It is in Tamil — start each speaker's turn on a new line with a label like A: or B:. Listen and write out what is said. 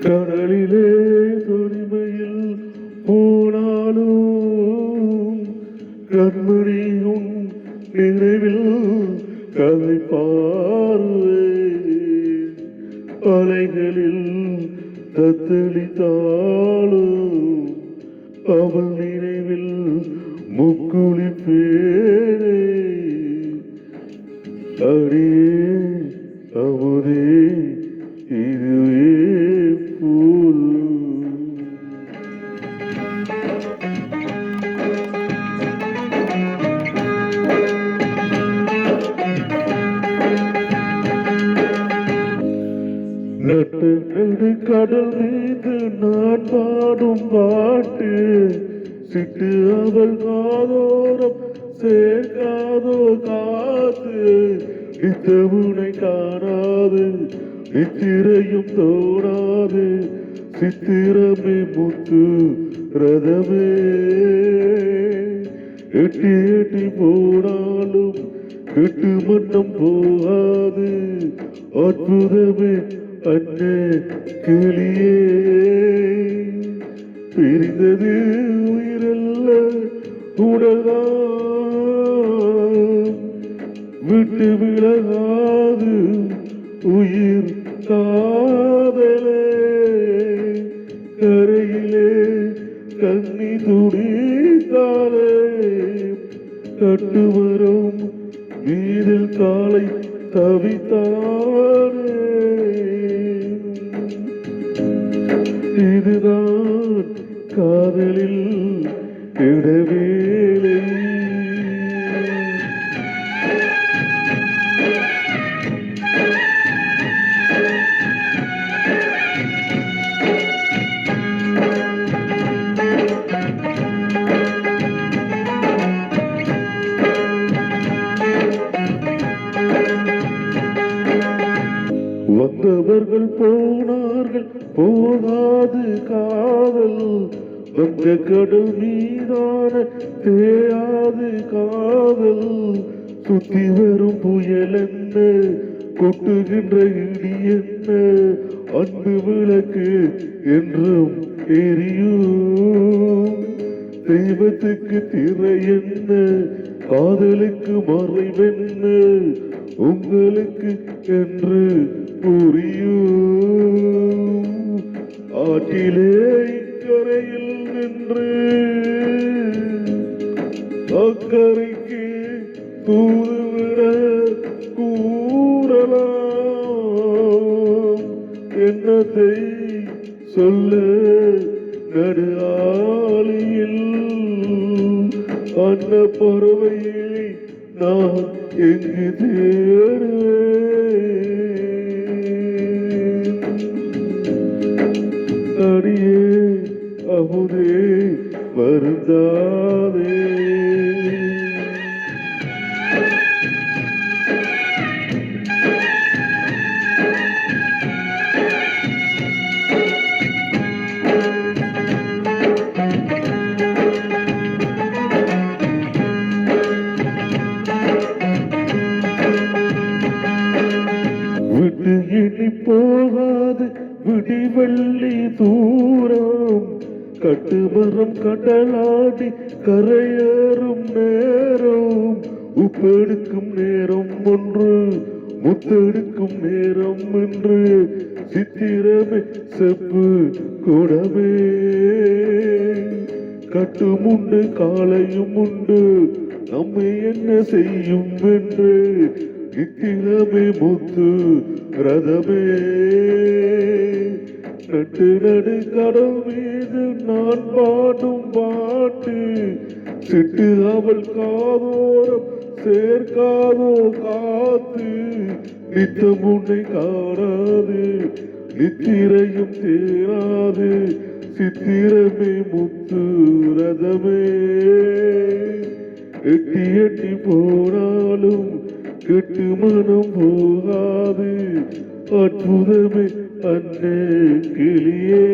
A: கடலிலே தனிமையில் போனாலும் கண்மணியும் நினைவில் கதை பார்வேன். அலைகளில் தத்தளித்தாலும் அவள் நினைவில் முக்குளிப்பேனே. அடியே அமுதே இதுவே போதும். நட்டு நடு கடல் மீது நான் பாடும் பாட்டு சிட்டு அவள் காதோரம் சேர்க்காதோ காத்து. இத்தமுனை காணாது நித்திரையும் தோணாது சித்திரமே முத்து ரதமே. எட்டி எட்டி போனாலும் கெட்டு மன்னம் போகாது அற்புதமே அண்ணே கிளியே. பிரிந்தது உயிரல்ல உடல்தான், விட்டு விலகாது உயிர் காதலே. கரையிலே கண்ணி துடித்தாலே கட்டுவரும் வீதில் காலை தவித்தானே. இதுதான் காதலில் இடவேளை. வந்தவர்கள் போனார்கள் போகாது காதல். வந்த கடல் மீதான தேயாது காதல். சுத்தி வரும் புயல் என்ன கொட்டுகின்ற இடி என்ன அன்பு விளக்கு என்றும் எரியும். தெய்வத்துக்கு திரை என்ன காதலுக்கு மறைவென்ன உங்களுக்கு என்று புரியும். ஆற்றிலே இக்கரையில் நின்று அக்கரைக்கு தூதுவிட கூறலாம். என்னத்தை சொல்ல நடு ஆளியில் அன்ன பறவையை நான் எங்கு தேடுவேன். அடியே அமுதே வருந்தாதே. விட்டு எண்ணி போகாது விடிவெள்ளி தூரம். கட்டுமரம் கடலாடி கரையேறும் நேரம். உப்பெடுக்கும் நேரம் ஒன்று முத்தெடுக்கும் நேரம் என்று சித்திரமே செப்பு கூடவே. கட்டும் உண்டு காலையும் உண்டு நம்மை என்ன செய்யும் என்று நித்திரமே முத்து ரதமே. நட்டு நடு கடல் மீது நான் பாடும் பாட்டு சிட்டு அவள் காதோரம் சேர்க்காதோ காத்து. நித்தம் உன்னை காணாது நித்திரையும் தேராது சித்திரமே முத்து ரதமே. எட்டி எட்டி போனாலும் கெட்டு மனம் போகாது அற்புதமே அண்ணே கிளியே.